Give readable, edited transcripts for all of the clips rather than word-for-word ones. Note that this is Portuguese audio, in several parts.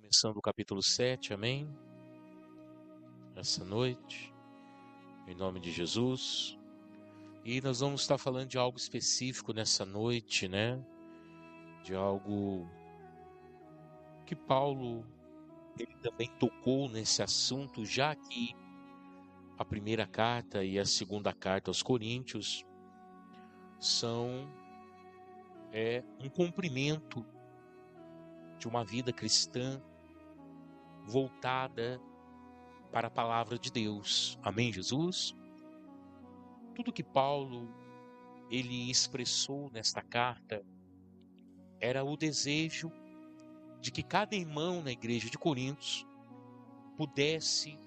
Começando o capítulo 7, amém? Essa noite, em nome de Jesus. E nós vamos estar falando de algo específico nessa noite, né? De algo que Paulo, ele também tocou nesse assunto, já que a primeira carta e a segunda carta aos Coríntios são um cumprimento de uma vida cristã voltada para a palavra de Deus. Amém, Jesus? Tudo que Paulo ele expressou nesta carta era o desejo de que cada irmão na igreja de Coríntios pudesse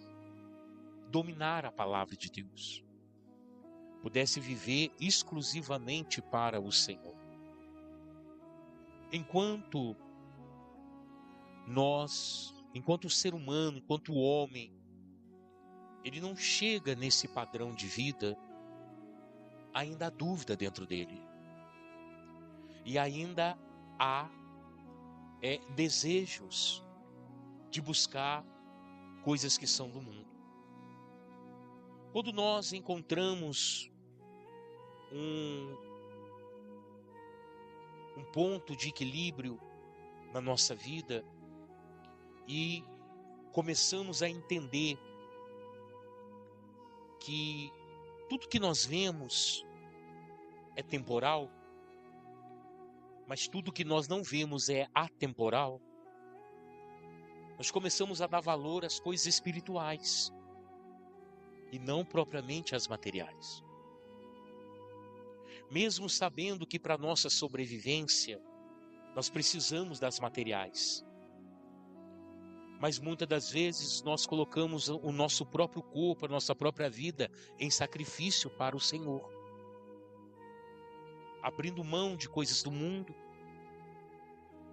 dominar a palavra de Deus, pudesse viver exclusivamente para o Senhor. Enquanto o ser humano, enquanto o homem, ele não chega nesse padrão de vida, ainda há dúvida dentro dele. E ainda há desejos de buscar coisas que são do mundo. Quando nós encontramos um ponto de equilíbrio na nossa vida e começamos a entender que tudo que nós vemos é temporal, mas tudo que nós não vemos é atemporal, nós começamos a dar valor às coisas espirituais e não propriamente às materiais. Mesmo sabendo que para nossa sobrevivência nós precisamos das materiais, mas muitas das vezes nós colocamos o nosso próprio corpo, a nossa própria vida em sacrifício para o Senhor, abrindo mão de coisas do mundo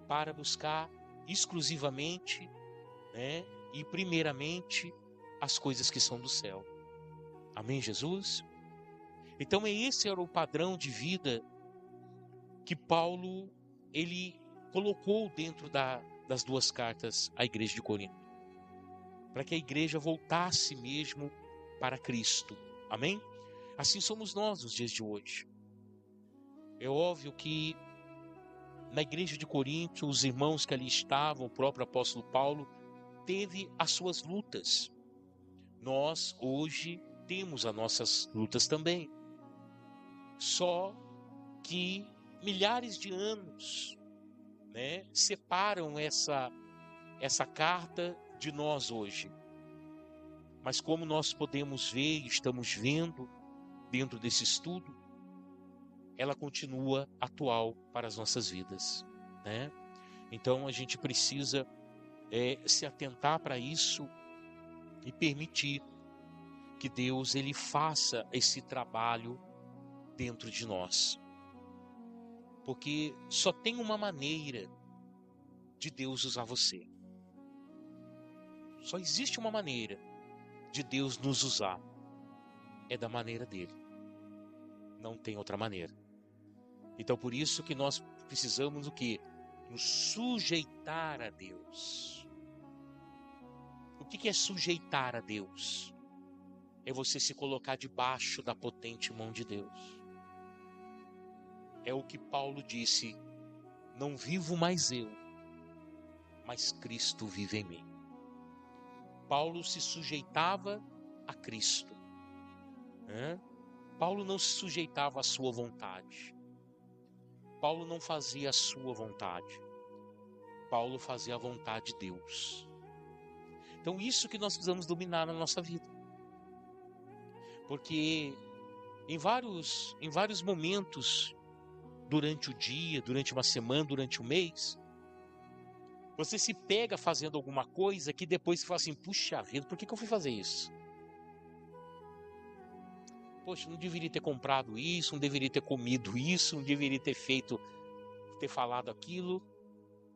para buscar exclusivamente, e primeiramente as coisas que são do céu. Amém, Jesus? Então esse era o padrão de vida que Paulo ele colocou dentro das duas cartas à igreja de Corinto, para que a igreja voltasse mesmo para Cristo. Amém? Assim somos nós nos dias de hoje. É óbvio que na igreja de Corinto, os irmãos que ali estavam, o próprio apóstolo Paulo, teve as suas lutas. Nós hoje temos as nossas lutas também. Só que milhares de anos, separam essa carta de nós hoje. Mas como nós podemos ver e estamos vendo dentro desse estudo, ela continua atual para as nossas vidas, Então a gente precisa se atentar para isso e permitir que Deus ele faça esse trabalho dentro de nós. Porque só tem uma maneira de Deus usar você. Só existe uma maneira de Deus nos usar. É da maneira dele. Não tem outra maneira. Então por isso que nós precisamos o quê? Nos sujeitar a Deus. O que é sujeitar a Deus? É você se colocar debaixo da potente mão de Deus. É o que Paulo disse: não vivo mais eu, mas Cristo vive em mim. Paulo se sujeitava a Cristo. Paulo não se sujeitava à sua vontade. Paulo não fazia a sua vontade. Paulo fazia a vontade de Deus. Então isso que nós precisamos dominar na nossa vida. Porque em vários momentos, durante o dia, durante uma semana, durante um mês, você se pega fazendo alguma coisa que depois você fala assim: puxa vida, por que eu fui fazer isso? Poxa, não deveria ter comprado isso, não deveria ter comido isso, não deveria ter falado aquilo.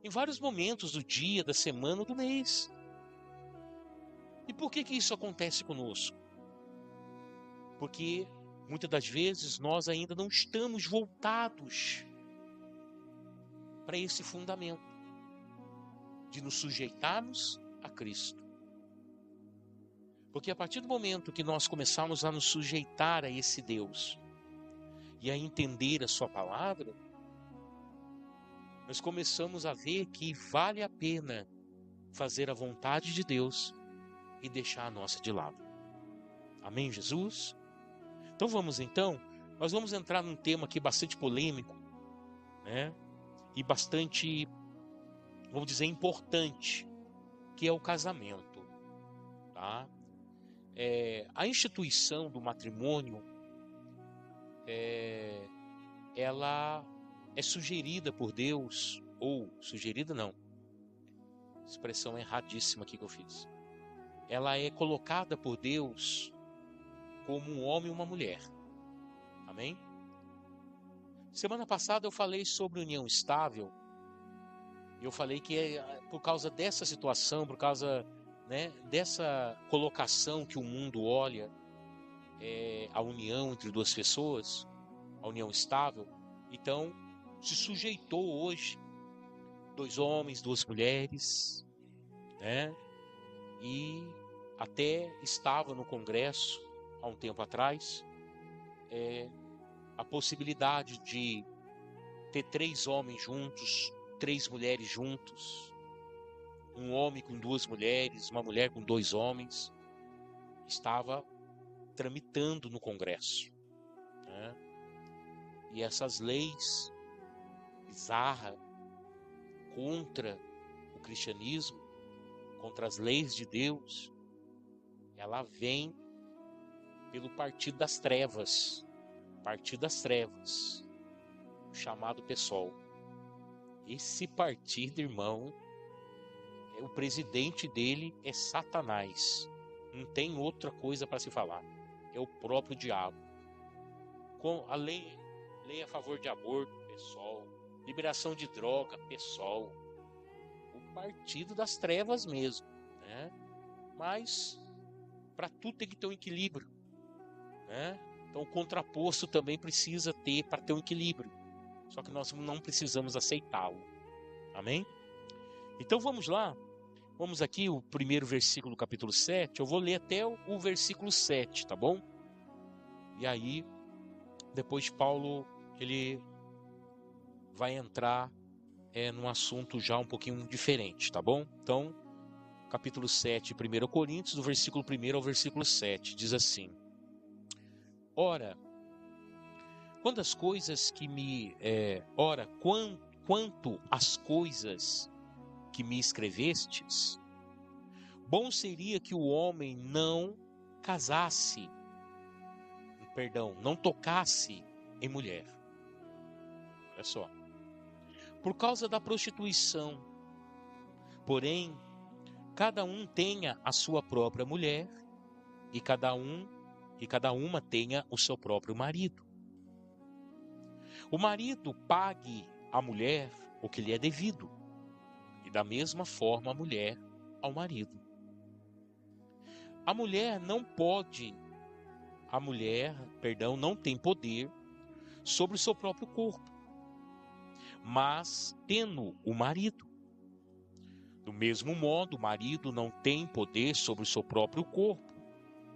Em vários momentos do dia, da semana, do mês. E por que isso acontece conosco? Porque muitas das vezes nós ainda não estamos voltados para esse fundamento de nos sujeitarmos a Cristo. Porque a partir do momento que nós começarmos a nos sujeitar a esse Deus e a entender a sua palavra, nós começamos a ver que vale a pena fazer a vontade de Deus e deixar a nossa de lado. Amém, Jesus? Então nós vamos entrar num tema aqui bastante polêmico, né? E bastante, vamos dizer, importante, que é o casamento, tá? A instituição do matrimônio, ela é sugerida por Deus, ou sugerida não, expressão erradíssima aqui que eu fiz. Ela é colocada por Deus como um homem e uma mulher. Amém? Semana passada eu falei sobre união estável. Eu falei que por causa dessa situação, por causa, né, dessa colocação que o mundo olha, a união entre duas pessoas, a união estável, então se sujeitou hoje 2 homens, 2 mulheres, né? E até estava no Congresso, há um tempo atrás, a possibilidade de ter 3 homens juntos, 3 mulheres juntos, um homem com 2 mulheres, uma mulher com 2 homens, estava tramitando no Congresso, né? E essas leis bizarras contra o cristianismo, contra as leis de Deus, ela vem pelo partido das trevas, o chamado PSOL. Esse partido, irmão, o presidente dele é Satanás, não tem outra coisa para se falar, é o próprio diabo. Com a lei a favor de aborto, PSOL, liberação de droga, PSOL, o partido das trevas mesmo, né? Mas para tudo tem que ter um equilíbrio, né? Então o contraposto também precisa ter para ter um equilíbrio. Só que nós não precisamos aceitá-lo. Amém? Então vamos lá. Vamos aqui o primeiro versículo do capítulo 7. Eu vou ler até o versículo 7, tá bom? E aí depois Paulo ele vai entrar num assunto já um pouquinho diferente, tá bom? Então, capítulo 7, 1 Coríntios, do versículo 1 ao versículo 7, diz assim: Ora, quanto às coisas que me escrevestes, bom seria que o homem não tocasse em mulher. Olha só. Por causa da prostituição. Porém, cada um tenha a sua própria mulher e cada uma tenha o seu próprio marido. O marido pague à mulher o que lhe é devido, e da mesma forma a mulher ao marido. A mulher não tem poder sobre o seu próprio corpo, mas tendo o marido. Do mesmo modo, o marido não tem poder sobre o seu próprio corpo,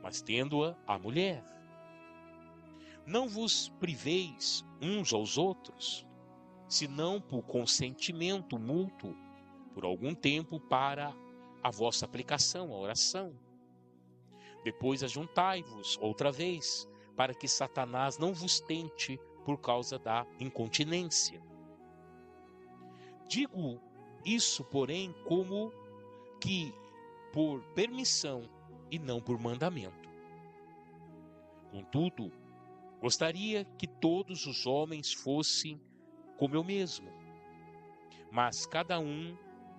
mas tendo-a a mulher. Não vos priveis uns aos outros, senão por consentimento mútuo, por algum tempo para a vossa aplicação, a oração. Depois ajuntai-vos outra vez, para que Satanás não vos tente por causa da incontinência. Digo isso, porém, como que por permissão e não por mandamento. Contudo, gostaria que todos os homens fossem como eu mesmo, mas cada um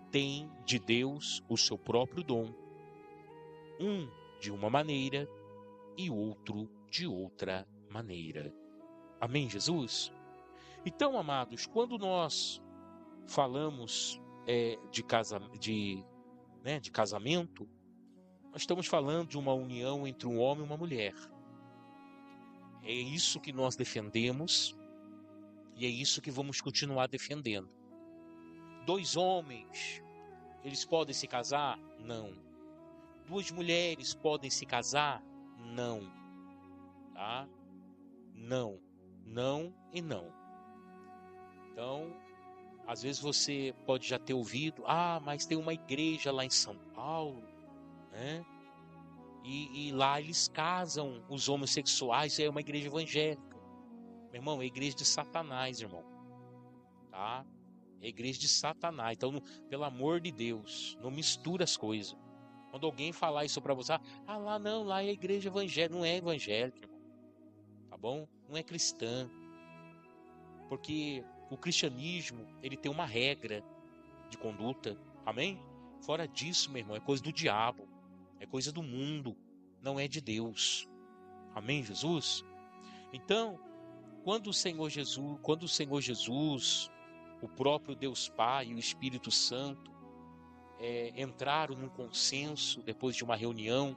tem de Deus o seu próprio dom, um de uma maneira e outro de outra maneira. Amém, Jesus? Então, amados, quando nós falamos de casamento, nós estamos falando de uma união entre um homem e uma mulher. É isso que nós defendemos e é isso que vamos continuar defendendo. 2 homens eles podem se casar? Não. Duas mulheres podem se casar? Não. Tá? Não. Não e não. Então, às vezes você pode já ter ouvido, mas tem uma igreja lá em São Paulo, né? E lá eles casam os homossexuais, é uma igreja evangélica. Meu irmão, é a igreja de Satanás, irmão. Tá? É a igreja de Satanás. Então, pelo amor de Deus, não mistura as coisas. Quando alguém falar isso pra você, lá é a igreja evangélica. Não é evangélica, irmão. Tá bom? Não é cristã. Porque o cristianismo, ele tem uma regra de conduta. Amém? Fora disso, meu irmão, é coisa do diabo. É coisa do mundo. Não é de Deus. Amém, Jesus? Então, quando o Senhor Jesus, o próprio Deus Pai e o Espírito Santo entraram num consenso depois de uma reunião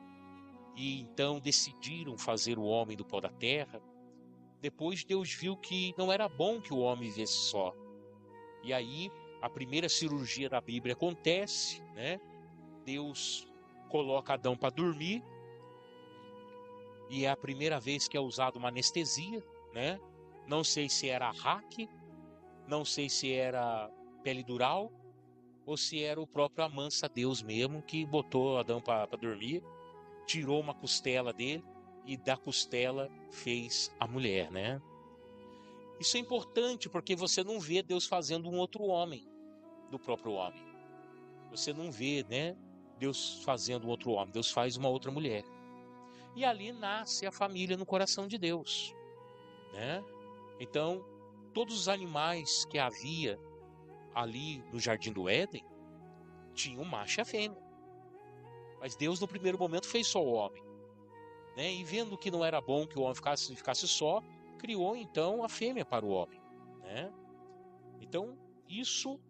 e então decidiram fazer o homem do pó da terra, depois Deus viu que não era bom que o homem vivesse só. E aí a primeira cirurgia da Bíblia acontece, né? Deus coloca Adão para dormir e é a primeira vez que é usada uma anestesia, né? Não sei se era hack, não sei se era pele dural ou se era o próprio Amansa Deus mesmo que botou Adão para dormir, tirou uma costela dele e da costela fez a mulher, né? Isso é importante porque você não vê Deus fazendo um outro homem do próprio homem. Você não vê, né, Deus fazendo um outro homem. Deus faz uma outra mulher. E ali nasce a família no coração de Deus, né? Então, todos os animais que havia ali no Jardim do Éden tinham macho e a fêmea. Mas Deus no primeiro momento fez só o homem, né? E vendo que não era bom que o homem ficasse só, criou então a fêmea para o homem, né? Então, isso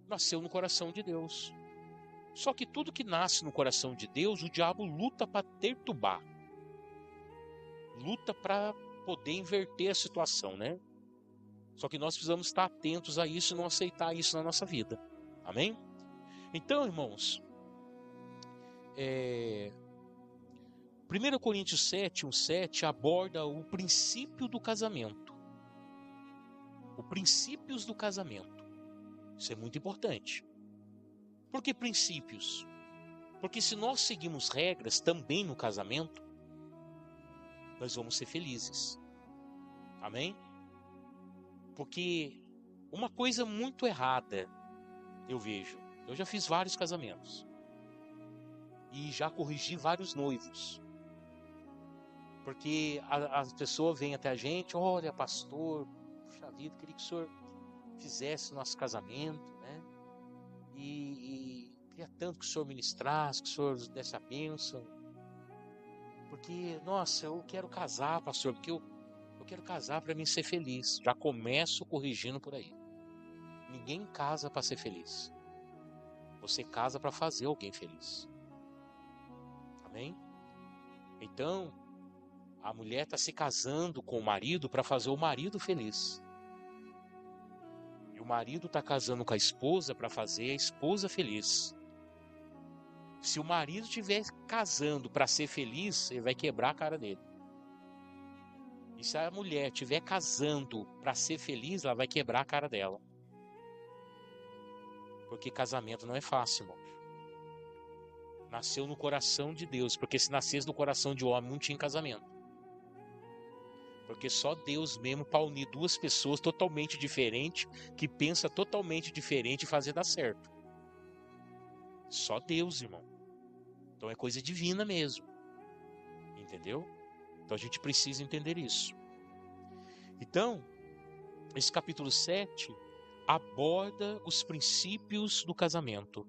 nasceu no coração de Deus. Só que tudo que nasce no coração de Deus, o diabo luta para perturbar. Luta para poder inverter a situação, né? Só que nós precisamos estar atentos a isso e não aceitar isso na nossa vida. Amém? Então, irmãos, 1 Coríntios 7, 1:7 aborda o princípio do casamento. Os princípios do casamento. Isso é muito importante. Por que princípios? Porque se nós seguimos regras também no casamento, nós vamos ser felizes. Amém? Porque uma coisa muito errada eu vejo. Eu já fiz vários casamentos. E já corrigi vários noivos. Porque a pessoa vem até a gente, olha, pastor, puxa vida, queria que o senhor fizesse nosso casamento, né? E queria tanto que o senhor ministrasse, que o senhor desse a bênção. Porque, nossa, eu quero casar, pastor, porque eu quero casar para mim ser feliz. Já começo corrigindo por aí. Ninguém casa para ser feliz. Você casa para fazer alguém feliz. Amém? Então, a mulher está se casando com o marido para fazer o marido feliz. E o marido está casando com a esposa para fazer a esposa feliz. Se o marido estiver casando para ser feliz, ele vai quebrar a cara dele. E se a mulher estiver casando para ser feliz, ela vai quebrar a cara dela. Porque casamento não é fácil, irmão. Nasceu no coração de Deus. Porque se nascesse no coração de homem, não tinha casamento. Porque só Deus mesmo para unir duas pessoas totalmente diferentes, que pensam totalmente diferente e fazer dar certo. Só Deus, irmão. Então é coisa divina mesmo. Entendeu? Então a gente precisa entender isso. Então, esse capítulo 7 aborda os princípios do casamento,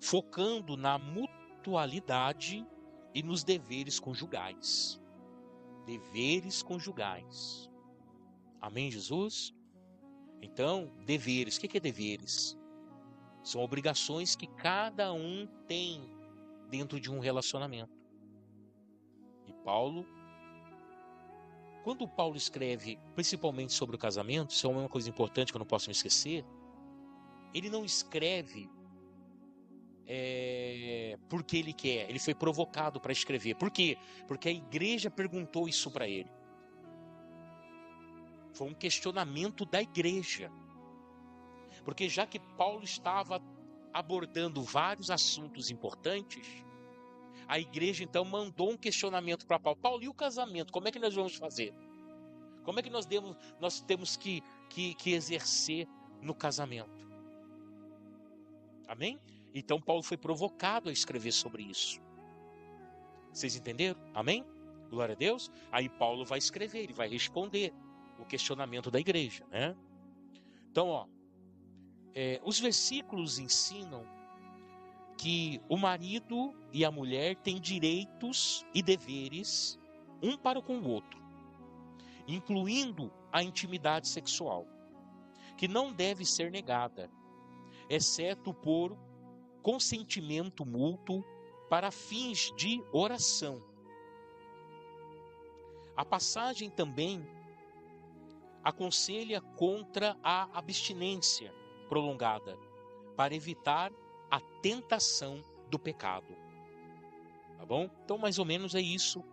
focando na mutualidade e nos deveres conjugais. Deveres conjugais. Amém, Jesus? Então, deveres. O que é deveres? São obrigações que cada um tem dentro de um relacionamento. E quando Paulo escreve principalmente sobre o casamento, isso é uma coisa importante que eu não posso me esquecer, ele não escreve porque ele quer. Ele foi provocado para escrever. Por quê? Porque a igreja perguntou isso para ele. Foi um questionamento da igreja. Porque já que Paulo estava abordando vários assuntos importantes, a igreja então mandou um questionamento para Paulo. Paulo, e o casamento? Como é que nós vamos fazer? Como é que nós temos que exercer no casamento? Amém? Então Paulo foi provocado a escrever sobre isso. Vocês entenderam? Amém? Glória a Deus. Aí Paulo vai escrever, ele vai responder o questionamento da igreja, né? Então, os versículos ensinam que o marido e a mulher têm direitos e deveres um para com o outro, incluindo a intimidade sexual, que não deve ser negada, exceto por consentimento mútuo para fins de oração. A passagem também aconselha contra a abstinência prolongada, para evitar a tentação do pecado. Tá bom? Então, mais ou menos é isso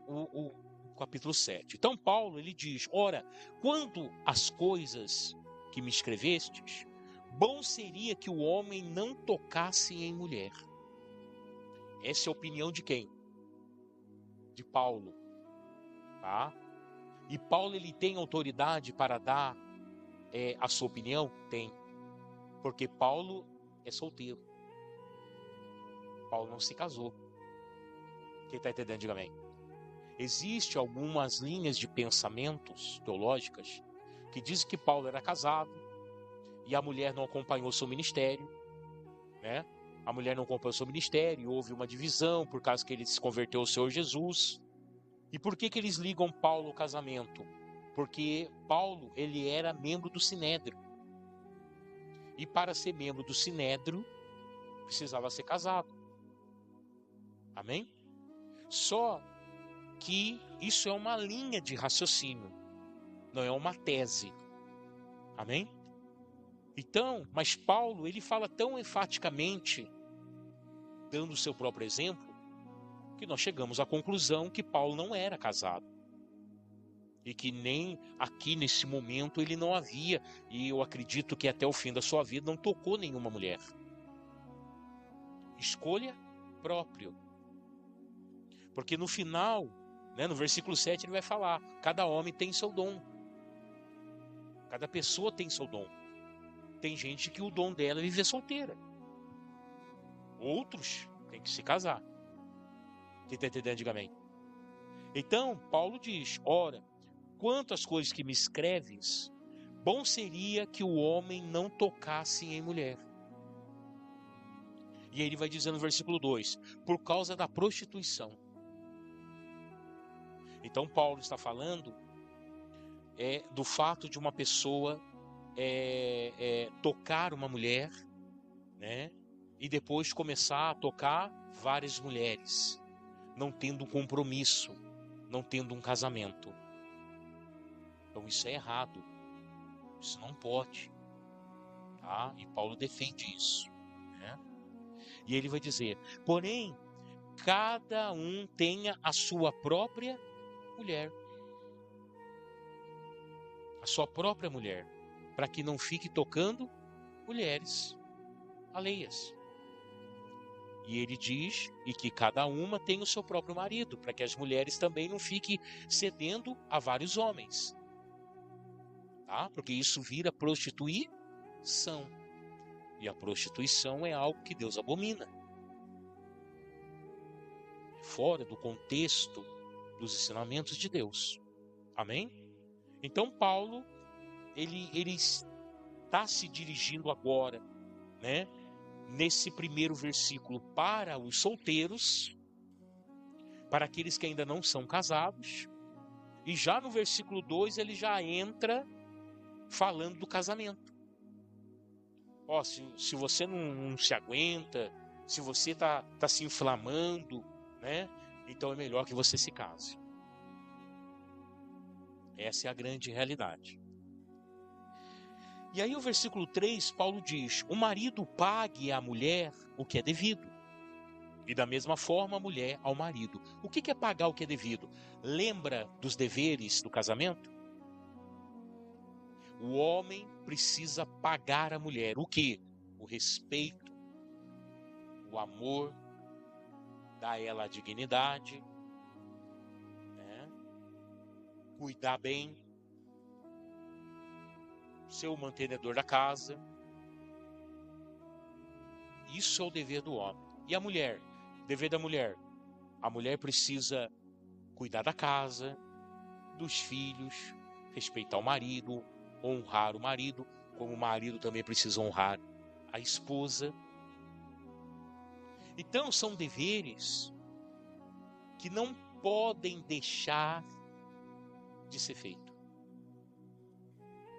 o capítulo 7. Então, Paulo, ele diz, ora, quanto às coisas que me escrevestes, bom seria que o homem não tocasse em mulher. Essa é a opinião de quem? De Paulo. Tá? E Paulo, ele tem autoridade para dar a sua opinião? Tem. Porque Paulo é solteiro. Paulo não se casou. Quem está entendendo, diga amém. Existem algumas linhas de pensamentos teológicas que dizem que Paulo era casado e a mulher não acompanhou seu ministério, né? A mulher não acompanhou seu ministério, houve uma divisão por causa que ele se converteu ao Senhor Jesus. E por que eles ligam Paulo ao casamento? Porque Paulo, ele era membro do Sinédrio. E para ser membro do Sinédrio, precisava ser casado. Amém? Só que isso é uma linha de raciocínio, não é uma tese. Amém? Então, mas Paulo, ele fala tão enfaticamente, dando o seu próprio exemplo, que nós chegamos à conclusão que Paulo não era casado. E que nem aqui nesse momento ele não havia, e eu acredito que até o fim da sua vida não tocou nenhuma mulher. Escolha própria. Porque no final, né, no versículo 7 ele vai falar, cada homem tem seu dom. Cada pessoa tem seu dom. Tem gente que o dom dela é viver solteira. Outros têm que se casar. Quem está entendendo, diga amém. Então, Paulo diz, ora, quanto às coisas que me escreves, bom seria que o homem não tocasse em mulher. E aí ele vai dizer no versículo 2, por causa da prostituição. Então Paulo está falando do fato de uma pessoa tocar uma mulher, né? E depois começar a tocar várias mulheres, não tendo um compromisso, não tendo um casamento. Então isso é errado, isso não pode, tá? E Paulo defende isso, né? E ele vai dizer, porém, cada um tenha a sua própria mulher, a sua própria mulher, para que não fique tocando mulheres alheias. E ele diz, e que cada uma tem o seu próprio marido, para que as mulheres também não fiquem cedendo a vários homens. Tá? Porque isso vira prostituição. E a prostituição é algo que Deus abomina. Fora do contexto dos ensinamentos de Deus. Amém? Então Paulo, ele está se dirigindo agora, né? Nesse primeiro versículo para os solteiros, para aqueles que ainda não são casados, e já no versículo 2 ele já entra falando do casamento. Se você não se aguenta, se você está se inflamando, né? Então é melhor que você se case. Essa é a grande realidade. E aí o versículo 3, Paulo diz: o marido pague à mulher o que é devido. E da mesma forma a mulher ao marido. O que é pagar o que é devido? Lembra dos deveres do casamento? O homem precisa pagar à mulher o quê? O respeito, o amor, dar a ela a dignidade, né? Cuidar bem, ser o mantenedor da casa. Isso é o dever do homem. E a mulher? O dever da mulher? A mulher precisa cuidar da casa, dos filhos, respeitar o marido, honrar o marido, como o marido também precisa honrar a esposa. Então são deveres que não podem deixar de ser feito.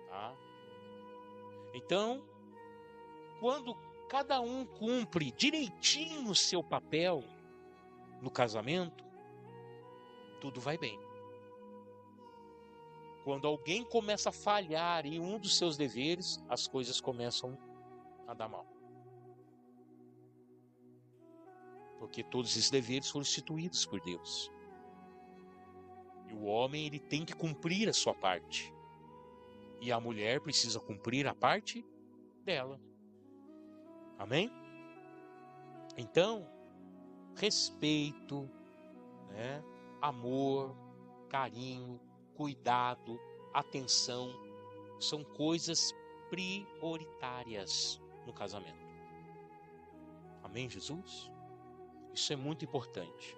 Tá? Então, quando cada um cumpre direitinho o seu papel no casamento, tudo vai bem. Quando alguém começa a falhar em um dos seus deveres, as coisas começam a dar mal. Porque todos esses deveres foram instituídos por Deus. E o homem, ele tem que cumprir a sua parte. E a mulher precisa cumprir a parte dela. Amém? Então, respeito, né? Amor, carinho, cuidado, atenção, são coisas prioritárias no casamento. Amém, Jesus? Isso é muito importante.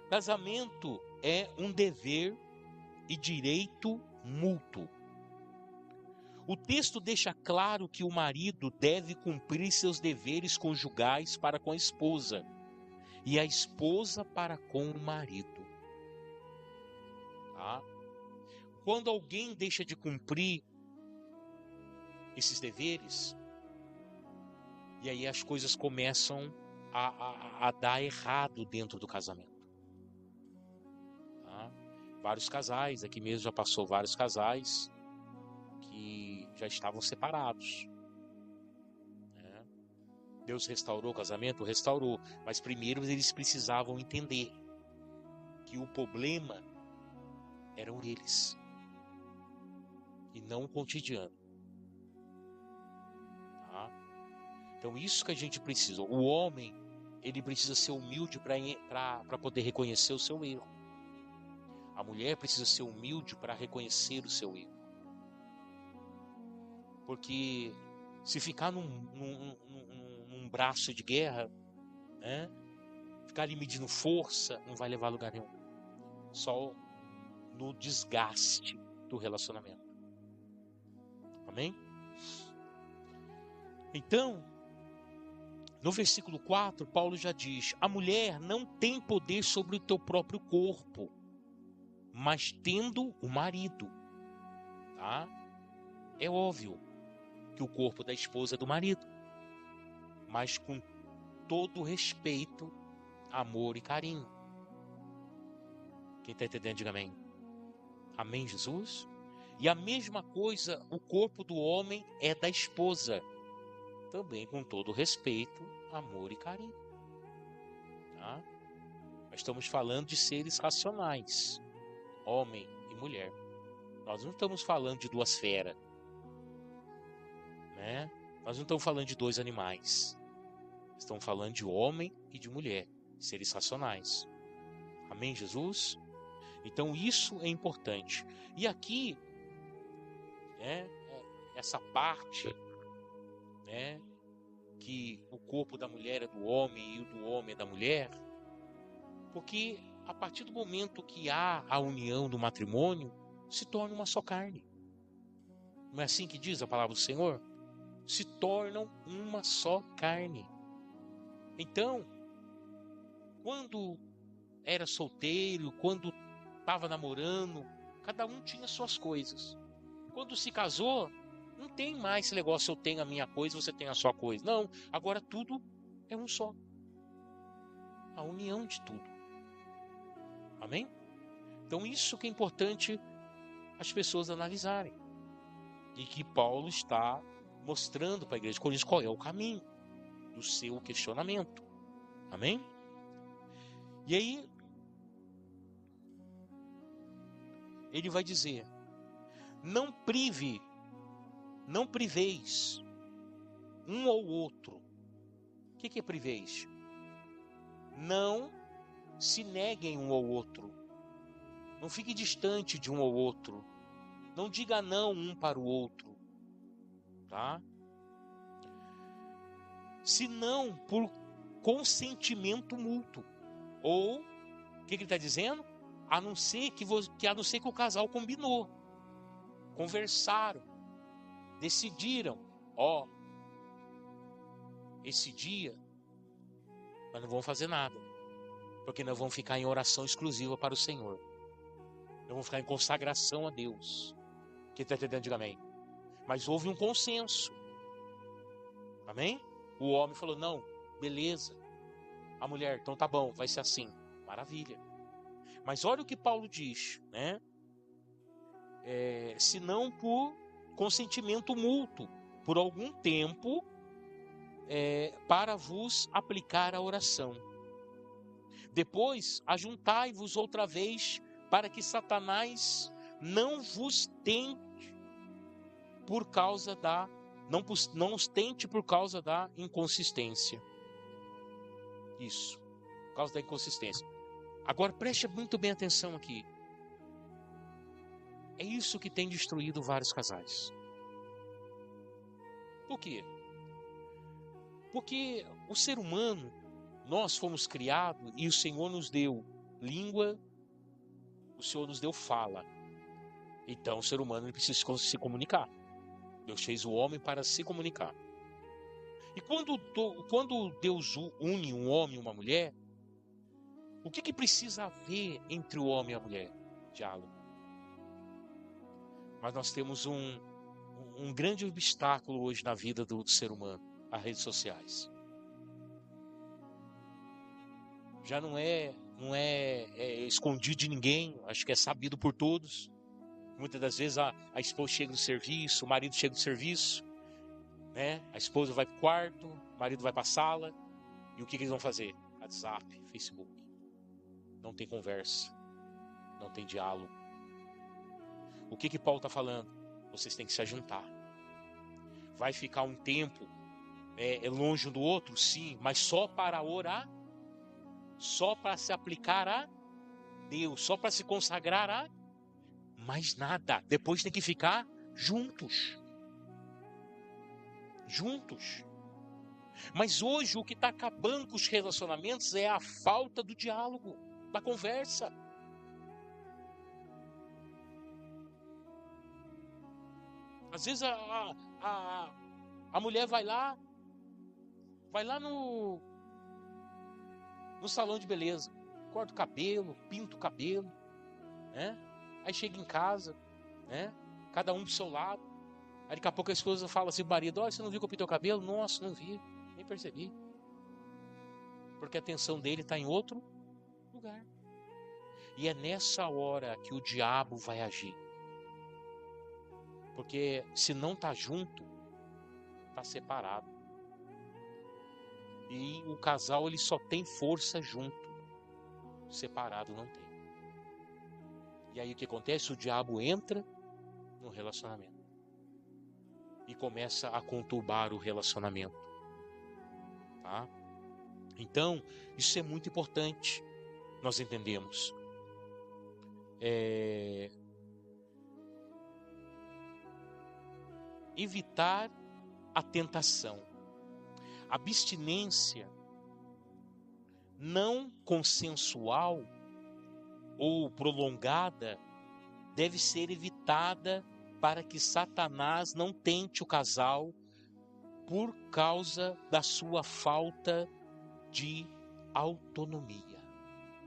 Casamento é um dever e direito mútuo. O texto deixa claro que o marido deve cumprir seus deveres conjugais para com a esposa e a esposa para com o marido. Tá? Quando alguém deixa de cumprir esses deveres, e aí as coisas começam a dar errado dentro do casamento. Tá? Vários casais, aqui mesmo já passou vários casais que já estavam separados. Né? Deus restaurou o casamento? Restaurou. Mas primeiro eles precisavam entender que o problema eram eles e não o cotidiano. Tá? Então isso que a gente precisa. O homem, ele precisa ser humilde para poder reconhecer o seu erro. A mulher precisa ser humilde para reconhecer o seu erro. Porque se ficar num braço de guerra, né, ficar ali medindo força, não vai levar a lugar nenhum. Só no desgaste do relacionamento. Amém? Então, no versículo 4, Paulo já diz: a mulher não tem poder sobre o teu próprio corpo, mas tendo o marido. Tá? É óbvio que o corpo da esposa é do marido, mas com todo respeito, amor e carinho. Quem está entendendo, diga amém. Amém, Jesus? E a mesma coisa, o corpo do homem é da esposa, também com todo respeito, amor e carinho. Tá? Nós estamos falando de seres racionais, homem e mulher. Nós não estamos falando de duas feras, né? Nós não estamos falando de dois animais. Estamos falando de homem e de mulher, seres racionais. Amém, Jesus? Então isso é importante. E aqui, né, essa parte, né, que o corpo da mulher é do homem e o do homem é da mulher, porque a partir do momento que há a união do matrimônio, se torna uma só carne. Não é assim que diz a palavra do Senhor? Se tornam uma só carne. Então, quando era solteiro, quando estava namorando, cada um tinha suas coisas. Quando se casou, não tem mais esse negócio, eu tenho a minha coisa, você tem a sua coisa. Não, agora tudo é um só. A união de tudo. Amém? Então isso que é importante as pessoas analisarem. E que Paulo está mostrando para a igreja de Corinto qual é o caminho do seu questionamento. Amém? E aí, ele vai dizer: não priveis um ao outro. O que é priveis? Não se neguem um ao outro. Não fique distante de um ao outro. Não diga não um para o outro. Tá? Senão por consentimento mútuo. Ou, o que ele está dizendo? A não ser que o casal combinou, conversaram, decidiram, esse dia nós não vamos fazer nada, porque nós vamos ficar em oração exclusiva para o Senhor. Nós vamos ficar em consagração a Deus. Quem está entendendo, diga amém. Mas houve um consenso. Amém? O homem falou, não, beleza. A mulher, então tá bom, vai ser assim. Maravilha. Mas olha o que Paulo diz, né? Se não por consentimento mútuo, por algum tempo, para vos aplicar a oração. Depois, ajuntai-vos outra vez, para que Satanás não vos tente por causa da não os tente por causa da inconsistência. Isso, por causa da inconsistência. Agora preste muito bem atenção aqui. É isso que tem destruído vários casais. Por quê? Porque o ser humano, nós fomos criados e o Senhor nos deu língua, o Senhor nos deu fala. Então o ser humano precisa se comunicar. Deus fez o homem para se comunicar. E quando Deus une um homem e uma mulher, o que precisa haver entre o homem e a mulher? Diálogo. Mas nós temos um grande obstáculo hoje na vida do ser humano, as redes sociais. Já não é escondido de ninguém, acho que é sabido por todos. Muitas das vezes a esposa chega do serviço, o marido chega do serviço, né? A esposa vai para o quarto, o marido vai para a sala, e o que eles vão fazer? WhatsApp, Facebook. Não tem conversa, não tem diálogo. O que Paulo está falando? Vocês têm que se ajuntar. Vai ficar um tempo longe um do outro? Sim, mas só para orar, só para se aplicar a Deus, só para se consagrar a mais nada. Depois tem que ficar juntos. Juntos. Mas hoje o que está acabando com os relacionamentos é a falta do diálogo, da conversa. Às vezes a mulher vai lá no salão de beleza, corta o cabelo, pinta o cabelo, né? Aí chega em casa, né? Cada um pro seu lado. Aí daqui a pouco a esposa fala assim, marido, olha, você não viu que eu pintei o cabelo? Nossa, não vi, nem percebi. Porque a atenção dele está em outro lugar. E é nessa hora que o diabo vai agir. Porque se não está junto, está separado. E o casal ele só tem força junto. Separado não tem. E aí o que acontece? O diabo entra no relacionamento. E começa a conturbar o relacionamento. Tá? Então, isso é muito importante. Nós entendemos. Evitar a tentação. Abstinência não consensual ou prolongada deve ser evitada para que Satanás não tente o casal por causa da sua falta de autonomia.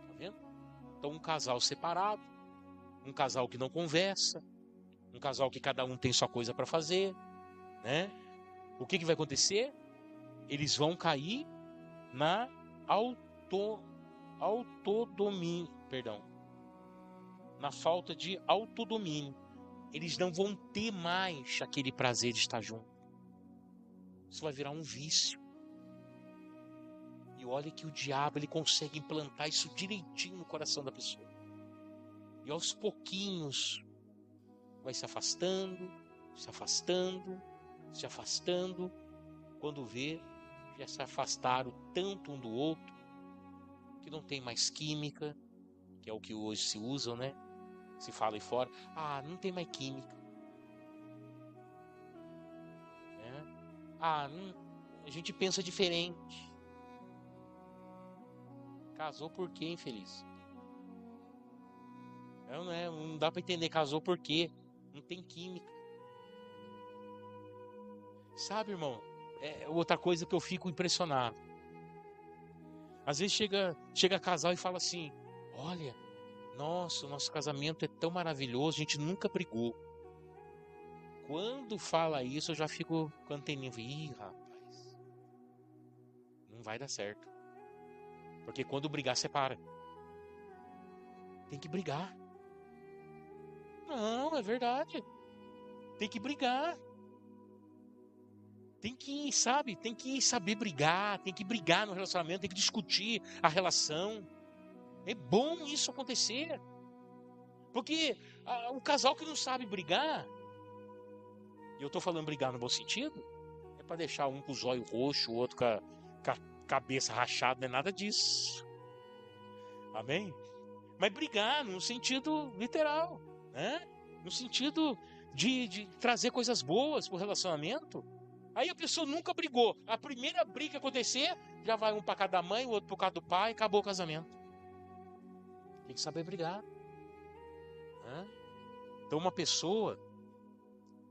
Tá vendo? Então um casal separado, um casal que não conversa, um casal que cada um tem sua coisa para fazer, né? O que vai acontecer? Eles vão cair na autodomínio, na falta de autodomínio. eles não vão ter mais aquele prazer de estar junto. Isso vai virar um vício. E olha que o diabo, ele consegue implantar isso direitinho no coração da pessoa. E aos pouquinhos vai se afastando, se afastando, se afastando. Quando vê, já se afastaram tanto um do outro que não tem mais química, que é o que hoje se usa, né? Se fala aí fora, não tem mais química. A gente pensa diferente. Casou por quê, infeliz? Não dá para entender, casou por quê? Não tem química. Sabe, irmão, é outra coisa que eu fico impressionado. Às vezes chega casal e fala assim: olha, nossa, o nosso casamento é tão maravilhoso, a gente nunca brigou. Quando fala isso, eu já fico com a anteninha. Ih, rapaz, não vai dar certo. Porque quando brigar, separa. Tem que brigar. Não, é verdade. Tem que brigar. Tem que, sabe, tem que saber brigar, tem que brigar no relacionamento, tem que discutir a relação. É bom isso acontecer. Porque o casal que não sabe brigar, e eu tô falando brigar no bom sentido, é para deixar um com os olhos roxos, o outro com a cabeça rachada, não é nada disso. Amém? Mas brigar no sentido literal, né? No sentido de trazer coisas boas pro relacionamento. Aí a pessoa nunca brigou. A primeira briga que acontecer, já vai um para cada mãe, o outro para cada do pai, acabou o casamento. Tem que saber brigar. Né? Então uma pessoa,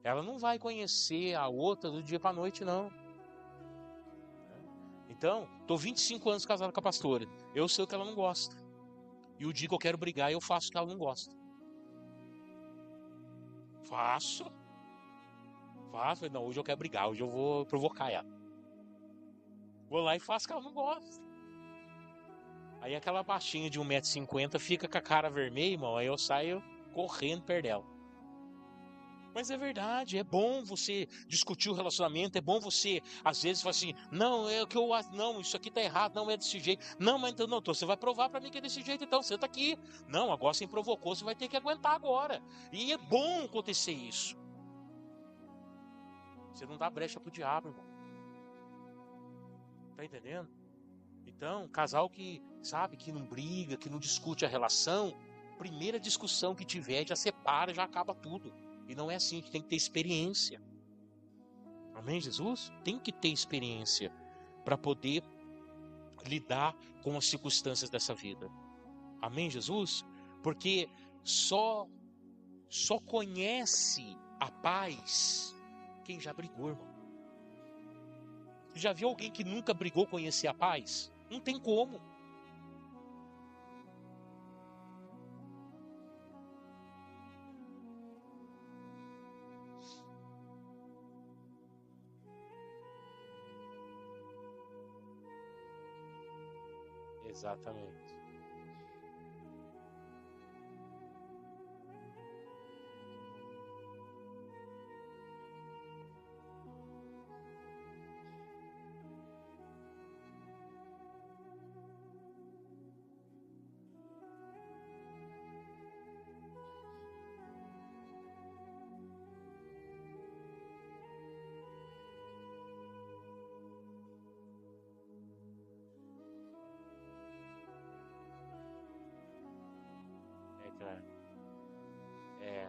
ela não vai conhecer a outra do dia para a noite, não. Então, tô 25 anos casado com a pastora. Eu sei o que ela não gosta. E o dia que eu quero brigar, eu faço o que ela não gosta. Faço. Não, hoje eu quero brigar, hoje eu vou provocar ela. Vou lá e faço o que ela não gosta. Aí aquela baixinha de 1,50 m fica com a cara vermelha, irmão. Aí eu saio correndo perto dela. Mas é verdade, é bom você discutir o relacionamento, é bom você, às vezes, falar assim, não, é o que eu acho, não, isso aqui tá errado, não é desse jeito. Não, mas então, não, você vai provar pra mim que é desse jeito, então, senta aqui. Não, agora você me provocou, você vai ter que aguentar agora. E é bom acontecer isso. Você não dá brecha pro diabo, irmão. Tá entendendo? Então, casal que, sabe, que não briga, que não discute a relação, primeira discussão que tiver, já separa, já acaba tudo. E não é assim, a gente tem que ter experiência. Amém, Jesus? Tem que ter experiência para poder lidar com as circunstâncias dessa vida. Amém, Jesus? Porque só conhece a paz quem já brigou, irmão. Já viu alguém que nunca brigou conhecer a paz? Não tem como. Exatamente. É,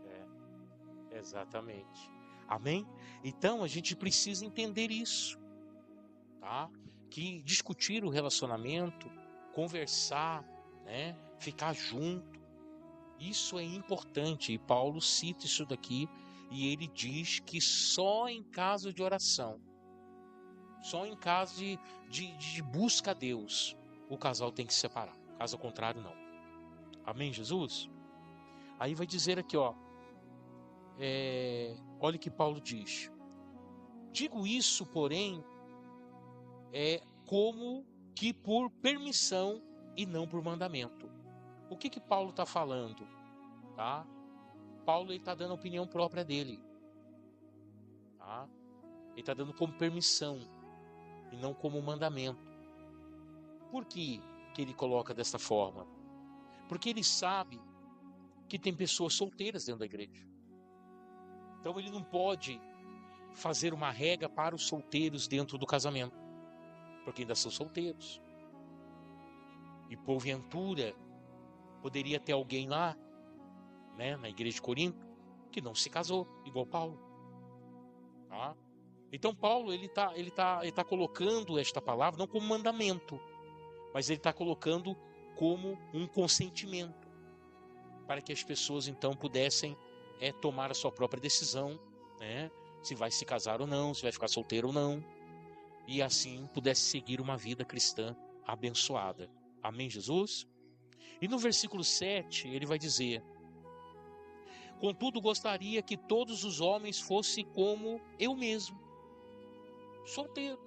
é, exatamente. Amém? Então a gente precisa entender isso, tá? Que discutir o relacionamento, conversar, né? Ficar junto, isso é importante. E Paulo cita isso daqui e ele diz que só em caso de oração, só em caso de busca a Deus, o casal tem que se separar. Caso contrário, não. Amém, Jesus? Aí vai dizer aqui, ó. Olha o que Paulo diz. Digo isso, porém, como que por permissão e não por mandamento. O que Paulo está falando? Tá? Paulo está dando a opinião própria dele. Tá? Ele está dando como permissão e não como mandamento. Por que ele coloca dessa forma? Porque ele sabe que tem pessoas solteiras dentro da igreja. Então ele não pode fazer uma regra para os solteiros dentro do casamento, porque ainda são solteiros. E porventura poderia ter alguém lá, né, na igreja de Corinto, que não se casou, igual Paulo. Tá? Então Paulo ele tá colocando esta palavra não como mandamento, mas ele está colocando como um consentimento, para que as pessoas então pudessem tomar a sua própria decisão, né, se vai se casar ou não, se vai ficar solteiro ou não, e assim pudesse seguir uma vida cristã abençoada. Amém, Jesus? E no versículo 7 ele vai dizer: contudo gostaria que todos os homens fossem como eu mesmo, solteiro.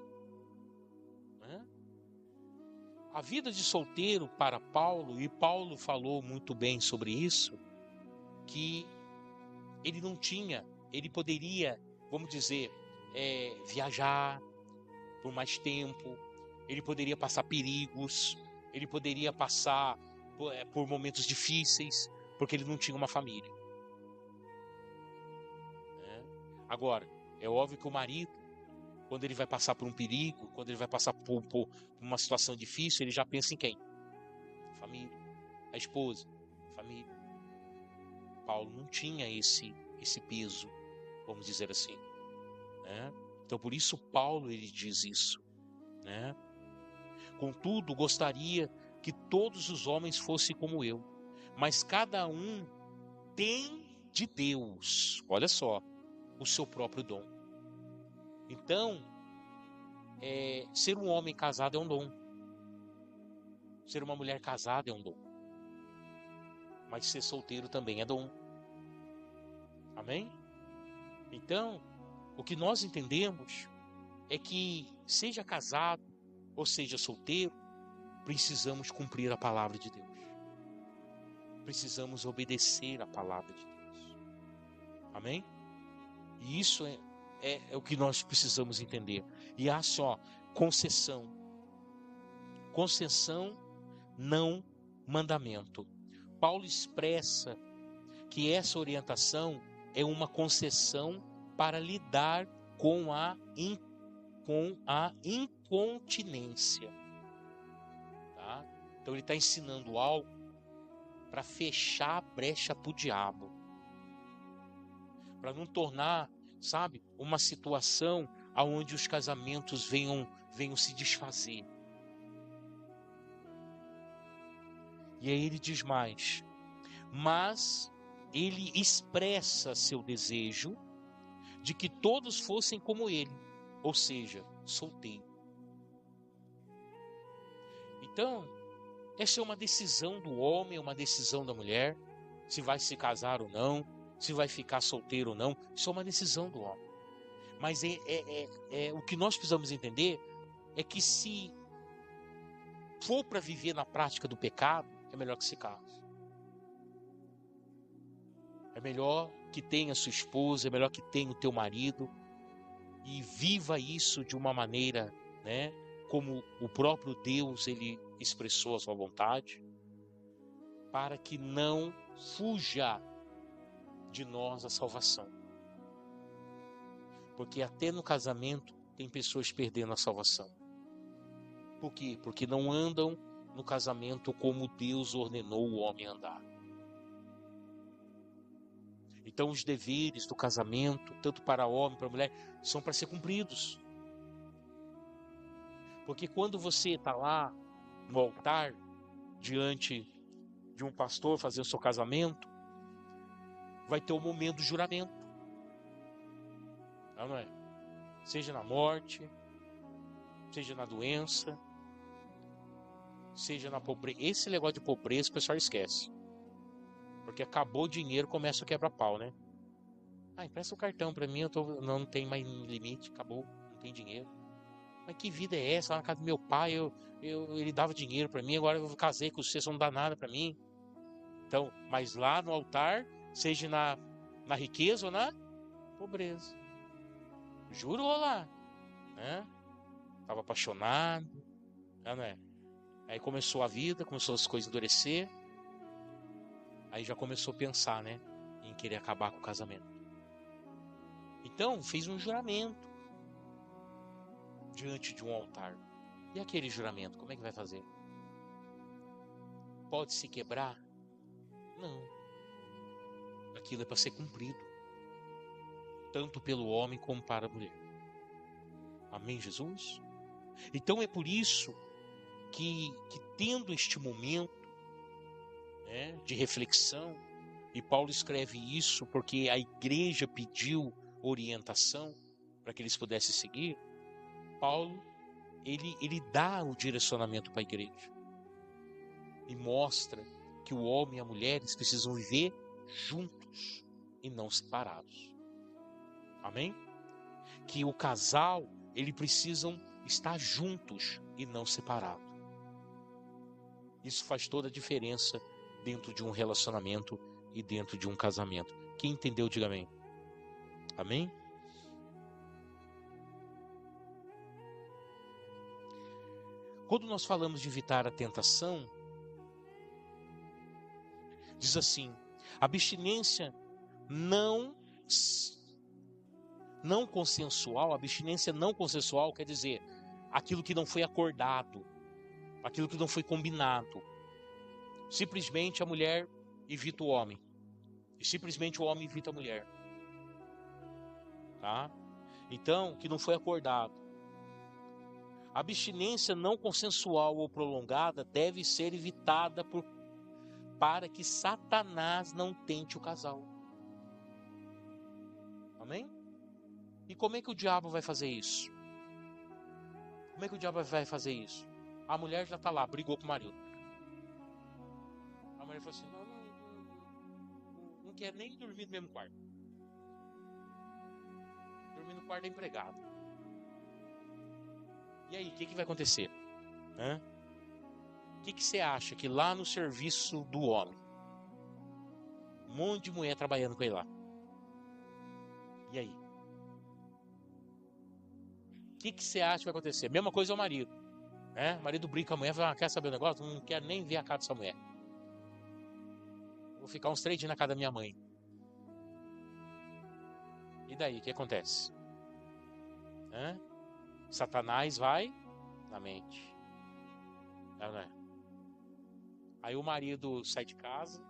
Né? A vida de solteiro para Paulo, e Paulo falou muito bem sobre isso, que ele não tinha, ele poderia, vamos dizer, viajar por mais tempo, ele poderia passar perigos, ele poderia passar por momentos difíceis, porque ele não tinha uma família. Né? Agora, é óbvio que o marido, quando ele vai passar por um perigo, quando ele vai passar por uma situação difícil, ele já pensa em quem? Família. A esposa, família. Paulo não tinha esse peso, vamos dizer assim. Né? Então, por isso Paulo ele diz isso. Né? Contudo, gostaria que todos os homens fossem como eu, mas cada um tem de Deus, olha só, o seu próprio dom. Então, ser um homem casado é um dom. Ser uma mulher casada é um dom. Mas ser solteiro também é dom. Amém? Então, o que nós entendemos é que, seja casado ou seja solteiro, precisamos cumprir a palavra de Deus. Precisamos obedecer a palavra de Deus. Amém? E isso é o que nós precisamos entender. E há só concessão. Concessão, não mandamento. Paulo expressa que essa orientação é uma concessão para lidar com a incontinência. Tá? Então ele está ensinando algo para fechar a brecha para o diabo. Para não tornar, sabe, uma situação onde os casamentos venham se desfazer. E aí ele diz mais: mas ele expressa seu desejo de que todos fossem como ele, ou seja, solteiro. Então, essa é uma decisão do homem, uma decisão da mulher, se vai se casar ou não, se vai ficar solteiro ou não, isso é uma decisão do homem. Mas o que nós precisamos entender é que se for para viver na prática do pecado, é melhor que se case. É melhor que tenha sua esposa, é melhor que tenha o teu marido e viva isso de uma maneira, né, como o próprio Deus ele expressou a sua vontade, para que não fuja de nós a salvação. Porque até no casamento tem pessoas perdendo a salvação. Por quê? Porque não andam no casamento como Deus ordenou o homem andar. Então os deveres do casamento, tanto para homem, para mulher, são para ser cumpridos. Porque quando você está lá no altar, diante de um pastor fazendo seu casamento, vai ter o momento do juramento. Não é? Seja na morte, seja na doença, seja na pobreza. Esse negócio de pobreza o pessoal esquece. Porque acabou o dinheiro, começa o quebra-pau, né? Empresta o cartão para mim, não tem mais limite, acabou, não tem dinheiro. Mas que vida é essa? Lá na casa do meu pai, ele dava dinheiro para mim, agora eu casei com você, você não dá nada para mim. Então, mas lá no altar, seja na riqueza ou na pobreza. Jurou lá, né? Tava apaixonado, né? Aí começou a vida, começou as coisas a endurecer. Aí já começou a pensar, né? Em querer acabar com o casamento. Então, fez um juramento diante de um altar. E aquele juramento, como é que vai fazer? Pode se quebrar? Não. Aquilo é para ser cumprido, tanto pelo homem como para a mulher. Amém, Jesus? Então é por isso que tendo este momento, né, de reflexão, e Paulo escreve isso porque a igreja pediu orientação para que eles pudessem seguir, Paulo, ele dá o direcionamento para a igreja e mostra que o homem e a mulher eles precisam viver juntos e não separados. Amém? Que o casal, eles precisam estar juntos e não separados. Isso faz toda a diferença dentro de um relacionamento e dentro de um casamento. Quem entendeu, diga amém. Amém? Quando nós falamos de evitar a tentação, diz assim, abstinência não consensual, abstinência não consensual quer dizer aquilo que não foi acordado, aquilo que não foi combinado. Simplesmente a mulher evita o homem, e simplesmente o homem evita a mulher. Tá? Então, que não foi acordado. A abstinência não consensual ou prolongada deve ser evitada para que Satanás não tente o casal. Amém? E como é que o diabo vai fazer isso? Como é que o diabo vai fazer isso? A mulher já está lá, brigou com o marido. A mulher falou assim, não quer nem dormir no mesmo quarto. Dormir no quarto da empregada. E aí, o que vai acontecer? O que você acha que lá no serviço do homem, um monte de mulher trabalhando com ele lá? E aí? O que você acha que vai acontecer? Mesma coisa ao marido. O marido brinca com a mulher, fala, quer saber o negócio? Não quero nem ver a cara dessa mulher. Vou ficar uns 3 dias na casa da minha mãe. E daí, o que acontece? Satanás vai na mente. Não é? Aí o marido sai de casa.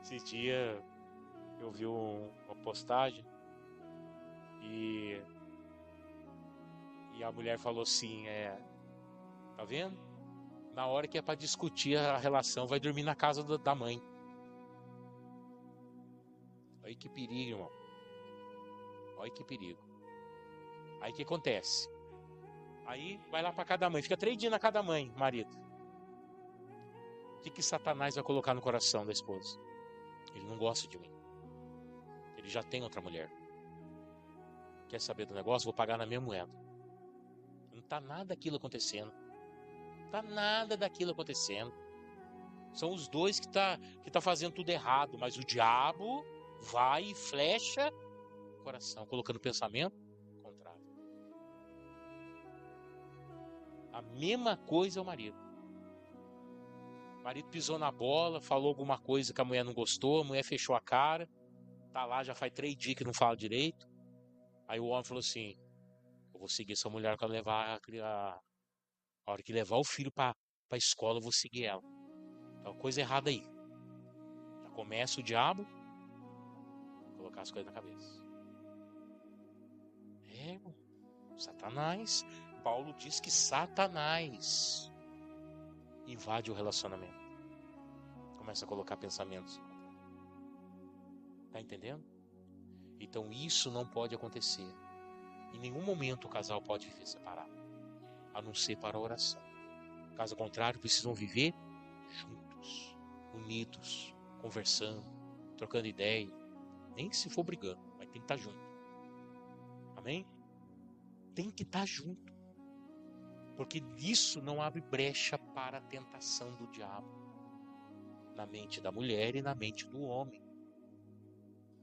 Esses dias eu vi uma postagem e a mulher falou assim, tá vendo? Na hora que é para discutir a relação, vai dormir na casa da mãe. Olha que perigo, irmão. Olha que perigo. Aí o que acontece? Aí vai lá para casa da mãe, fica 3 dias na casa da mãe, marido. O que Satanás vai colocar no coração da esposa? Ele não gosta de mim. Ele já tem outra mulher. Quer saber do negócio? Vou pagar na minha moeda. Não está nada daquilo acontecendo. Não está nada daquilo acontecendo. São os dois que tá fazendo tudo errado, mas o diabo vai e flecha o coração, colocando pensamento contrário. A mesma coisa é o marido. O marido pisou na bola, falou alguma coisa que a mulher não gostou, a mulher fechou a cara, tá lá, já faz 3 dias que não fala direito. Aí o homem falou assim, eu vou seguir essa mulher quando levar a hora que levar o filho para a escola, eu vou seguir ela. Então, coisa errada aí. Já começa o diabo a colocar as coisas na cabeça. Satanás. Paulo diz que Satanás invade o relacionamento. Começa a colocar pensamentos. Tá entendendo? Então isso não pode acontecer. Em nenhum momento o casal pode viver separado, a não ser para a oração. Caso contrário, precisam viver juntos, unidos, conversando, trocando ideia. Nem se for brigando, mas tem que estar junto. Amém? Tem que estar junto. Porque isso não abre brecha para a tentação do diabo na mente da mulher e na mente do homem.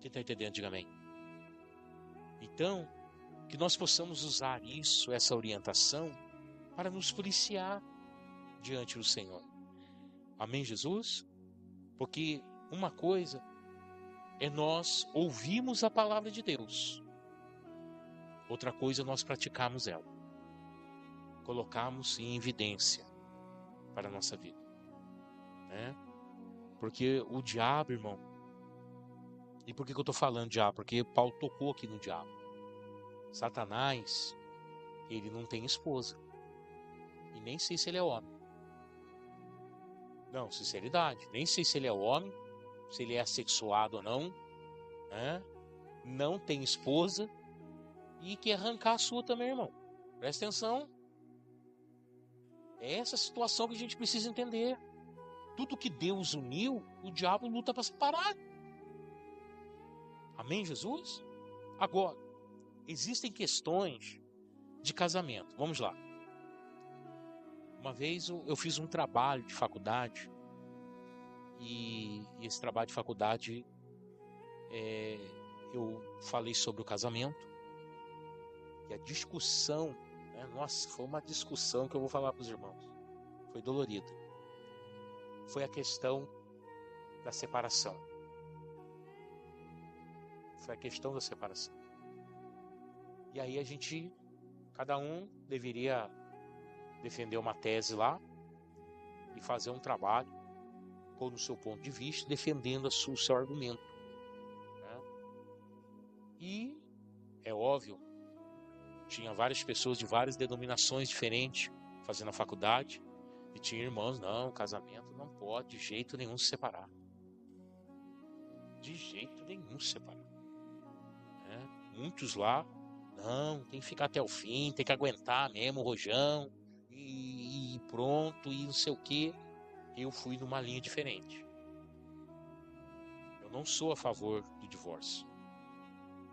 Quem está entendendo, diga amém. Então, que nós possamos usar isso, essa orientação, para nos policiar diante do Senhor. Amém, Jesus? Porque uma coisa é nós ouvirmos a palavra de Deus. Outra coisa é nós praticarmos ela. Colocarmos em evidência para a nossa vida. Né? Porque o diabo, irmão, e por que eu estou falando diabo? Porque Paulo tocou aqui no diabo. Satanás, ele não tem esposa. E nem sei se ele é homem. Não, sinceridade. Nem sei se ele é homem, se ele é assexuado ou não. Né? Não tem esposa e quer arrancar a sua também, irmão. Presta atenção. É essa situação que a gente precisa entender. Tudo que Deus uniu, o diabo luta para separar. Amém, Jesus? Agora, existem questões de casamento. Vamos lá. Uma vez eu fiz um trabalho de faculdade e esse trabalho de faculdade eu falei sobre o casamento e a discussão, né? Nossa, foi uma discussão que eu vou falar para os irmãos. Foi dolorida. Foi a questão da separação. Foi a questão da separação. E aí cada um deveria defender uma tese lá e fazer um trabalho, pôr no seu ponto de vista, defendendo o seu argumento. Né? E é óbvio, tinha várias pessoas de várias denominações diferentes fazendo a faculdade, e tinha irmãos, não, casamento não pode de jeito nenhum se separar. De jeito nenhum se separar. Né? Muitos lá, não, tem que ficar até o fim, tem que aguentar mesmo o rojão, e pronto, e não sei o que. Eu fui numa linha diferente. Eu não sou a favor do divórcio.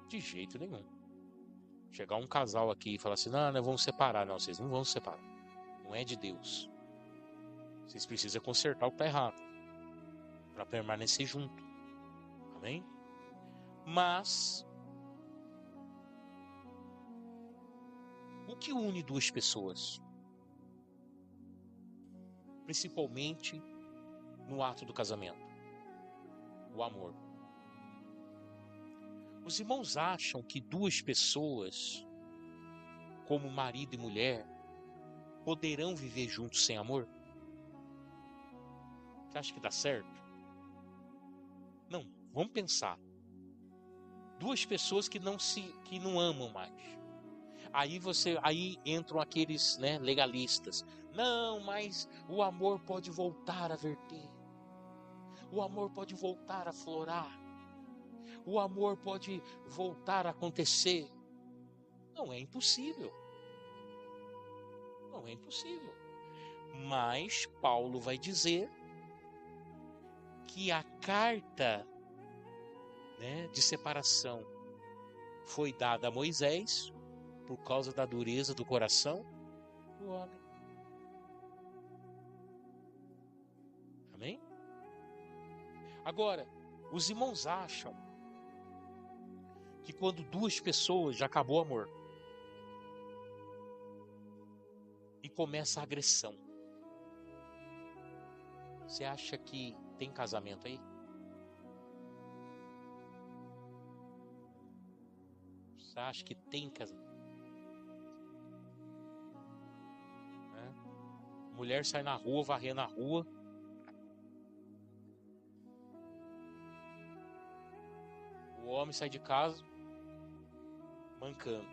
De jeito nenhum. Chegar um casal aqui e falar assim, não, nós vamos separar. Não, vocês não vão se separar. Não é de Deus. Vocês precisam consertar o que está errado. Para permanecer junto. Amém? Mas o que une duas pessoas? Principalmente no ato do casamento. O amor. Os irmãos acham que duas pessoas, como marido e mulher, poderão viver juntos sem amor? Você acha que dá certo? Não, vamos pensar. Duas pessoas que não amam mais. Aí entram aqueles, né, legalistas. Não, mas o amor pode voltar a verter. O amor pode voltar a florar. O amor pode voltar a acontecer. Não é impossível. Não é impossível. Mas Paulo vai dizer que a carta, né, de separação foi dada a Moisés por causa da dureza do coração do homem. Amém? Agora, os irmãos acham que quando duas pessoas já acabou o amor e começa a agressão. Você acha que tem casamento aí? Você acha que tem casamento? Mulher sai na rua, varrendo a rua. O homem sai de casa mancando.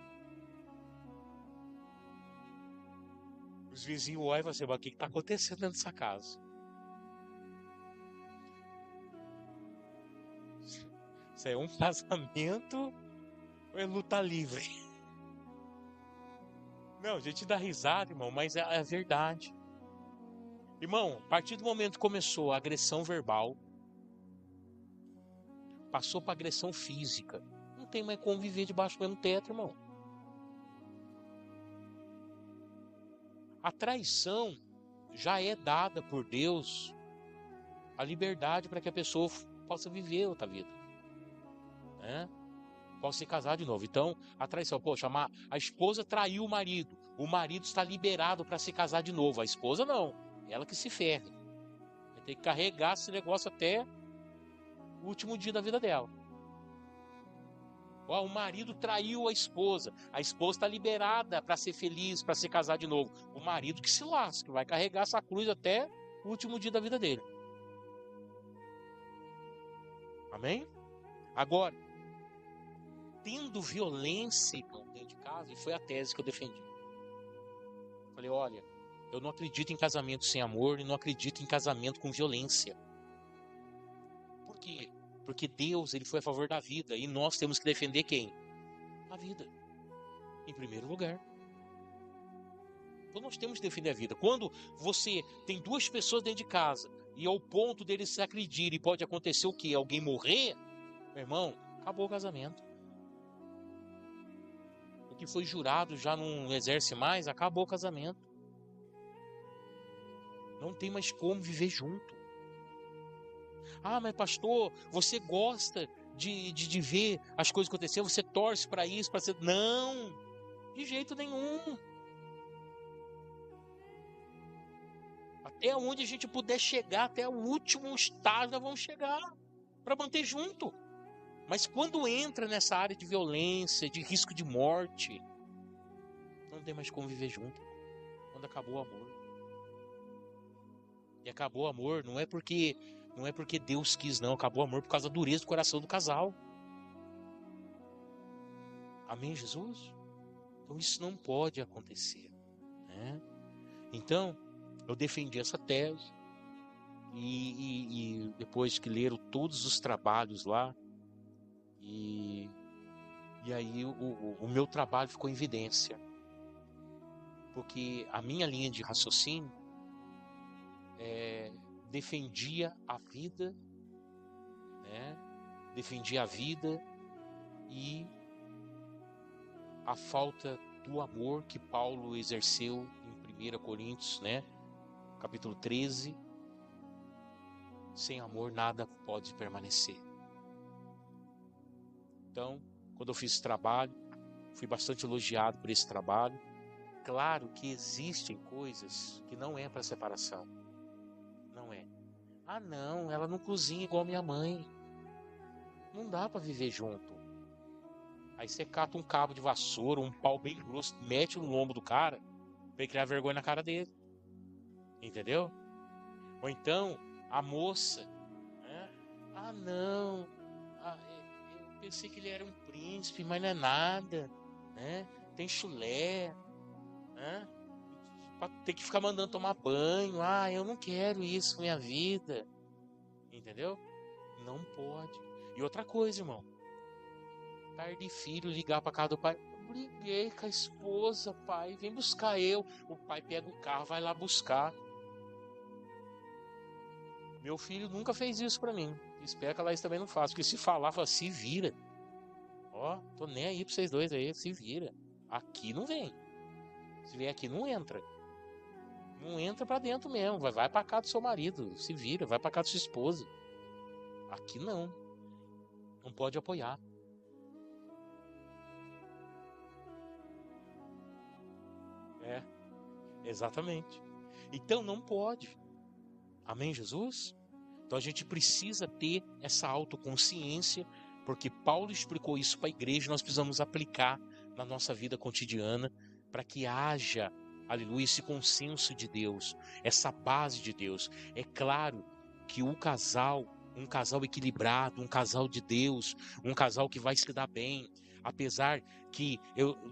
Os vizinhos olham e falam assim, mas o que está acontecendo dentro dessa casa? Isso é um casamento ou é luta livre? Não, a gente dá risada, irmão, mas é a verdade. Irmão, a partir do momento que começou a agressão verbal, passou para agressão física, não tem mais como viver debaixo do mesmo teto, irmão. A traição já é dada por Deus a liberdade para que a pessoa possa viver outra vida, né? Possa se casar de novo. Então, a traição, poxa, a esposa traiu o marido está liberado para se casar de novo, a esposa não, ela que se ferre, vai ter que carregar esse negócio até o último dia da vida dela. Ó, o marido traiu a esposa está liberada para ser feliz, para se casar de novo. O marido que se lasca, vai carregar essa cruz até o último dia da vida dele. Amém? Agora, tendo violência dentro de casa, e foi a tese que eu defendi. Falei, olha, eu não acredito em casamento sem amor e não acredito em casamento com violência. Por quê? Porque Deus, ele foi a favor da vida e nós temos que defender quem? A vida, em primeiro lugar. Então nós temos que defender a vida. Quando você tem duas pessoas dentro de casa e ao ponto deles se agredirem, pode acontecer o quê? Alguém morrer, meu irmão, acabou o casamento. O que foi jurado já não exerce mais, acabou o casamento. Não tem mais como viver junto. Ah, mas pastor, você gosta de ver as coisas acontecer, você torce para isso, para ser... Não, de jeito nenhum. Até onde a gente puder chegar, até o último estágio nós vamos chegar, para manter junto. Mas quando entra nessa área de violência, de risco de morte, não tem mais como viver junto. Quando acabou o amor. E acabou o amor, não é porque Deus quis, não. Acabou o amor por causa da dureza do coração do casal. Amém, Jesus? Então isso não pode acontecer, né? Então, eu defendi essa tese. E depois que leram todos os trabalhos lá, e aí o meu trabalho ficou em evidência. Porque a minha linha de raciocínio defendia a vida, né? Defendia a vida e a falta do amor que Paulo exerceu em 1 Coríntios, né? Capítulo 13. Sem amor nada pode permanecer. Então, quando eu fiz esse trabalho, fui bastante elogiado por esse trabalho. Claro que existem coisas que não é para separação. Não é. Ah, não, ela não cozinha igual a minha mãe. Não dá para viver junto. Aí você cata um cabo de vassoura, um pau bem grosso, mete no lombo do cara, pra ele criar vergonha na cara dele. Entendeu? Ou então, a moça, né? Ah, não. Eu pensei que ele era um príncipe, mas não é nada, né? Tem chulé, né? Tem que ficar mandando tomar banho. Ah, eu não quero isso na minha vida. Entendeu? Não pode. E outra coisa, irmão. Pai de filho ligar pra casa do pai. Briguei com a esposa, pai. Vem buscar eu. O pai pega o carro, vai lá buscar. Meu filho nunca fez isso pra mim. Espero que ela também não faça. Porque se falar, fala, se vira. Ó, tô nem aí pra vocês dois aí. Se vira. Aqui não vem. Se vier aqui, não entra. Não entra pra dentro mesmo. Vai pra casa do seu marido. Se vira. Vai pra casa da sua esposa. Aqui não. Não pode apoiar. Exatamente. Então não pode. Amém, Jesus? Então a gente precisa ter essa autoconsciência, porque Paulo explicou isso para a igreja, nós precisamos aplicar na nossa vida cotidiana para que haja, aleluia, esse consenso de Deus, essa base de Deus. É claro que um casal equilibrado, um casal de Deus, um casal que vai se dar bem, apesar que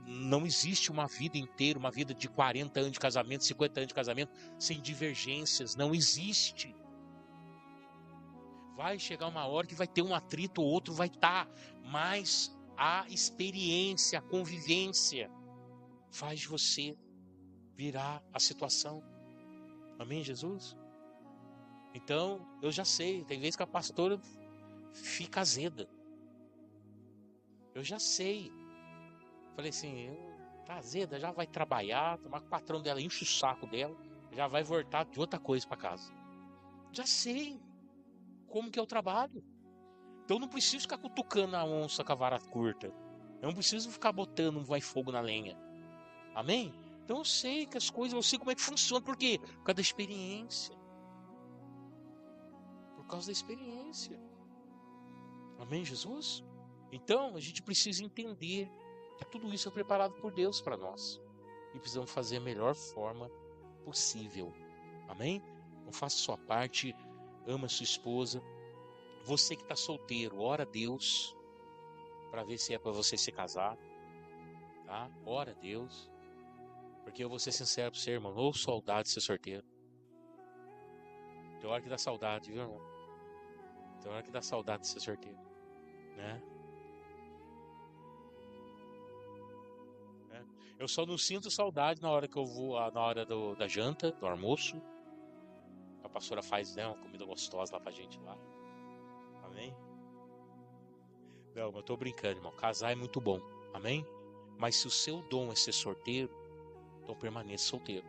não existe uma vida inteira, uma vida de 40 anos de casamento, 50 anos de casamento, sem divergências, não existe. Vai chegar uma hora que vai ter um atrito, ou outro vai estar, mas a experiência, a convivência faz você virar a situação. Amém, Jesus? Então, eu já sei, tem vezes que a pastora fica azeda. Eu já sei. Falei assim, tá azeda, já vai trabalhar, tomar que o patrão dela enche o saco dela, já vai voltar de outra coisa para casa. Já sei como que é o trabalho. Então eu não preciso ficar cutucando a onça com a vara curta. Eu não preciso ficar botando um vai-fogo na lenha. Amém? Então eu sei que as coisas, eu sei como é que funciona. Por quê? Por causa da experiência. Por causa da experiência. Amém, Jesus? Então a gente precisa entender que tudo isso é preparado por Deus para nós. E precisamos fazer a melhor forma possível. Amém? Então faça a sua parte, ama a sua esposa. Você que está solteiro, ora a Deus para ver se é para você se casar. Tá? Ora a Deus. Porque eu vou ser sincero para você, irmão. Ô, saudade de ser sorteiro. Tem hora que dá saudade, viu, irmão? Tem hora que dá saudade de ser sorteiro. Né? Eu só não sinto saudade na hora que eu vou, na hora da janta, do almoço. A pastora faz, né, uma comida gostosa lá pra gente lá. Amém? Não, eu tô brincando, irmão. Casar é muito bom. Amém? Mas se o seu dom é ser sorteiro, então permaneça solteiro.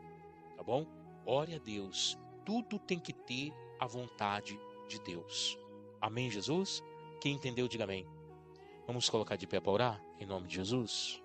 Tá bom? Ore a Deus. Tudo tem que ter a vontade de Deus. Amém, Jesus? Quem entendeu, diga amém. Vamos colocar de pé para orar? Em nome de Jesus.